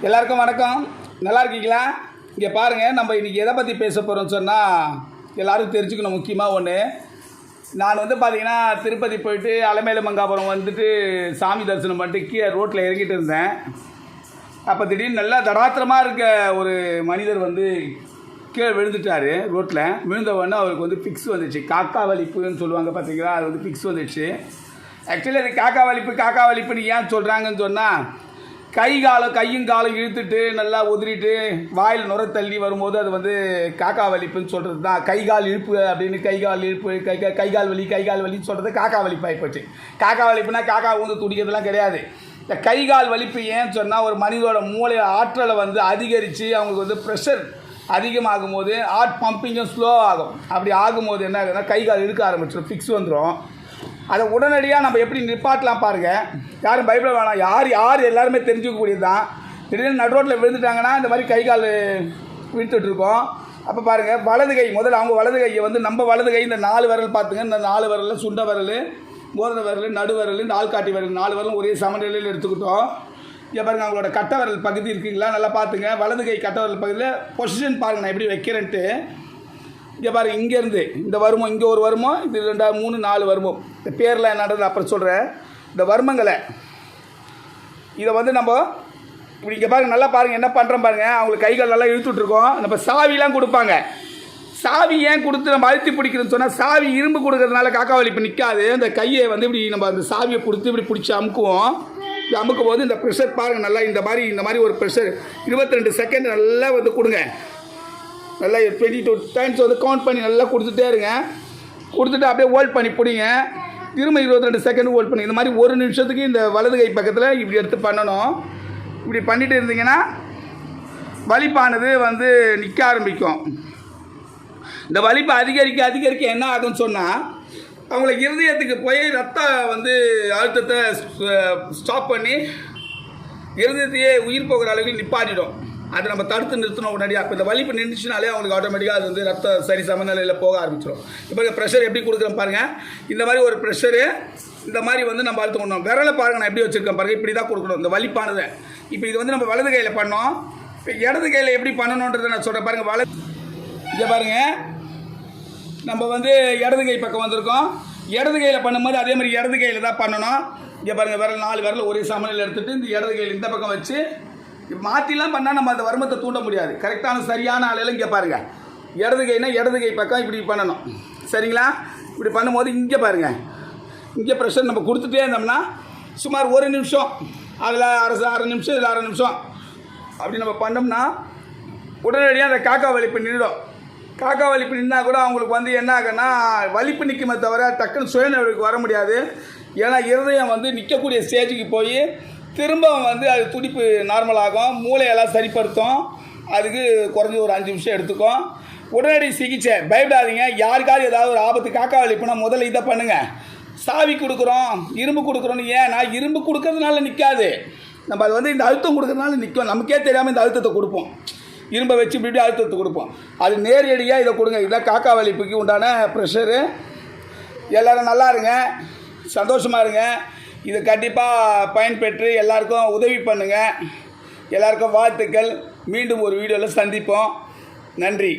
எல்லாருக்கும் வணக்கம். நல்லா இருக்கீங்களா? இங்கே பாருங்கள், நம்ம இன்றைக்கி எதை பற்றி பேச போகிறோம்னு சொன்னால் எல்லோரும் தெரிஞ்சுக்கணும். முக்கியமாக ஒன்று, நான் பார்த்திங்கன்னா திருப்பதி போயிட்டு அலமேலு மங்காபுரம் வந்துட்டு சாமி தரிசனம் பண்ணிட்டு கீழே ரோட்டில் இறங்கிட்டு இருந்தேன். அப்போ திடீர்னு நல்லா தடாத்திரமாக இருக்க ஒரு மனிதர் கீழே விழுந்துட்டார். ரோட்டில் விழுந்த உடனே அவருக்கு ஃபிக்ஸ் வந்துச்சு. காக்கா வலிப்புன்னு சொல்லுவாங்க பார்த்தீங்களா, அது ஃபிக்ஸ் வந்துடுச்சு. ஆக்சுவலி அது காக்கா வலிப்புன்னு ஏன் சொல்கிறாங்கன்னு சொன்னால், கையும் காலும் இழுத்துட்டு நல்லா உதிரிட்டு வாயில் நுர தள்ளி வரும்போது அது காக்கா வலிப்புன்னு சொல்கிறது தான். கைகால் இழுப்பு அப்படின்னு கைகால் இழுப்பு கைகால் வலின்னு சொல்கிறது காக்கா வலிப்பு ஆகிப்போச்சு. காக்கா வலிப்புனா காக்கா துடிக்கிறதுலாம் கிடையாது. இந்த கைகால் வலிப்பு ஏன்னு சொன்னால், ஒரு மனிதோட மூளை ஆற்றலை அதிகரித்து அவங்களுக்கு ப்ரெஷர் அதிகமாகும் போது ஹார்ட் பம்பிங்கும் ஸ்லோ ஆகும். அப்படி ஆகும்போது என்ன ஆகுதுன்னா கைகால் இழுக்க ஆரம்பிச்சிடும், ஃபிக்ஸ் வந்துடும். அதை உடனடியாக நம்ம எப்படி நிப்பாட்டலாம் பாருங்கள். யாரும் பயப்பட வேணாம். யார் எல்லாருமே தெரிஞ்சுக்கக்கூடியது தான். திடீர்னு நடு ரோட்டில் விழுந்துட்டாங்கன்னா இந்த மாதிரி கைகால் விழுத்துட்ருக்கோம். அப்போ பாருங்கள், வலது கை முதல்ல அவங்க வலது கையை நம்ம வலது கை இந்த 4 விரல் பார்த்துங்க. இந்த 4 விரலில் சுண்ட விரல், மோதிர விரல், நடு விரல், இந்த ஆள்காட்டி விரல் 4 விரலும் ஒரே சமநிலையில் எடுத்துக்கிட்டோம். இங்கே பாருங்கள், அவங்களோட கட்டை விரல் பகுதி இருக்குங்களா, நல்லா பார்த்துங்க. வலது கை கட்டை விரல் பகுதியில் பொசிஷன் பாருங்கள், நான் எப்படி வைக்கிறேன்ட்டு. இங்கே பாருங்கள், இங்கேருந்து இந்த வருமம், இங்கே ஒரு வருமம், இது 2 3 4 வருமம். இந்த பேரில் என்னன்றது அப்புறம் சொல்கிறேன். இந்த வர்மங்களை இதை நம்ம இப்படி இங்கே பாருங்கள், நல்லா பாருங்கள் என்ன பண்ணுறோம் பாருங்கள். அவங்களுக்கு கைகள் நல்லா இழுத்துட்ருக்கோம். நம்ம சாவிலாம் கொடுப்பாங்க. சாவி ஏன் கொடுத்து நம்ம அழுத்தி பிடிக்கிறதுன்னு சொன்னால், சாவி இரும்பு கொடுக்கறதுனால காக்கா வலிப்பு நிற்காது. அந்த கையை இப்படி நம்ம அந்த சாவியை கொடுத்து இப்படி பிடிச்சி அமுக்குவோம். இப்படி அமுக்கும் போது இந்த ப்ரெஷர் பாருங்கள், நல்லா இந்த மாதிரி ஒரு ப்ரெஷர் 22 செகண்ட் நல்லா கொடுங்க. நல்லா 22 டைம்ஸ் கவுண்ட் பண்ணி நல்லா கொடுத்துட்டே இருங்க. கொடுத்துட்டு அப்படியே ஹோல்ட் பண்ணி பிடிங்க. திரும்ப 22 செகண்ட் ஹோல்ட் பண்ணி இந்த மாதிரி 1 நிமிஷத்துக்கு இந்த வலது கை பக்கத்தில் இப்படி எடுத்து பண்ணணும். இப்படி பண்ணிட்டு இருந்தீங்கன்னா வலிப்பானது நிற்க ஆரம்பிக்கும். இந்த வலிப்பு அதிகரிக்க என்ன ஆகும்னு சொன்னால், அவங்களுக்கு இருதயத்துக்கு போய் ரத்த அழுத்தத்தை ஸ்டாப் பண்ணி இருதயத்தையே உயிர் போகிற அளவுக்கு நிப்பாட்டிடும். அதை நம்ம தடுத்து நிறுத்தணும் உடனடியாக. அப்போ இந்த வலிப்பு நின்றுச்சுனாலே அவங்களுக்கு ஆட்டோமேட்டிக்காக அது ரத்த சரி சமநிலையில் போக ஆரம்பிச்சிடும். இப்போ ப்ரெஷர் எப்படி கொடுக்குறேன் பாருங்கள். இந்த மாதிரி ஒரு ப்ரெஷரு இந்த மாதிரி நம்ம அழுத்தம் பண்ணணும். விரலை பாருங்கள், நான் எப்படி வச்சுருக்கேன் பாருங்கள். இப்படி தான் கொடுக்கணும் இந்த வலிப்பானதை. இப்போ இது நம்ம வலது கையில் பண்ணோம். இப்போ இடது கையில் எப்படி பண்ணணுன்றதை நான் சொல்கிறேன் பாருங்கள். இங்கே பாருங்கள், நம்ம இடது கை பக்கம் வந்திருக்கோம். இடது கையில் பண்ணும்போது அதே மாதிரி இடது கையில் தான் பண்ணணும். இங்கே பாருங்கள், விரல் 4 விரல் ஒரே சமநிலையில் எடுத்துகிட்டு இந்த இடது கையில் இந்த பக்கம் வச்சு மாற்றிலாம் பண்ணால் நம்ம அந்த வர்மத்தை தூண்ட முடியாது. கரெக்டான சரியான ஆளையில் இங்கே பாருங்கள். இடது கைனா இடது கை பக்கம் இப்படி பண்ணணும். சரிங்களா? இப்படி பண்ணும்போது இங்கே பாருங்கள், இங்கே ப்ரெஷர் நம்ம கொடுத்துட்டே இருந்தோம்னா சுமார் 1 நிமிஷம், அதில் அரை நிமிஷம், இதில் 1/2 நிமிஷம் அப்படி நம்ம பண்ணோம்னா உடனடியாக அந்த காக்கா வலிப்பு நின்றுடும். காக்கா வலிப்பு நின்னால் கூட அவங்களுக்கு என்ன ஆகுன்னா, வலிப்பு நிற்குமே தவிர டக்குன்னு சுயநிலைக்கு வர முடியாது. ஏன்னா இருதயம் நிற்கக்கூடிய ஸ்டேஜுக்கு போய் திரும்ப அது துடிப்பு நார்மலாகும். மூளையெல்லாம் சரிப்படுத்தும். அதுக்கு குறைஞ்சி ஒரு 5 நிமிஷம் எடுத்துக்கும். உடனடி சிகிச்சை, பயப்படாதீங்க. யாருக்காவது ஏதாவது ஒரு ஆபத்து காக்கா வலிப்புனா முதல்ல இதை பண்ணுங்கள். சாவி கொடுக்குறோம், இரும்பு கொடுக்குறோன்னு ஏன்னா இரும்பு கொடுக்கறதுனால நிற்காது. நம்ம அது இந்த அழுத்தம் கொடுக்கறதுனால நிற்கும். நமக்கே தெரியாமல் இந்த அழுத்தத்தை கொடுப்போம். இரும்பை வச்சு இப்படி அழுத்தத்தை கொடுப்போம். அது நேரடியாக இதை கொடுங்க. இதுதான் காக்கா வலிப்புக்கு உண்டான ப்ரெஷரு. எல்லோரும் நல்லா இருங்க, சந்தோஷமாக இருங்க. இது கண்டிப்பாக பயன்பெற்று எல்லாருக்கும் உதவி பண்ணுங்கள். எல்லாருக்கும் வாழ்த்துக்கள். மீண்டும் ஒரு வீடியோவில் சந்திப்போம். நன்றி.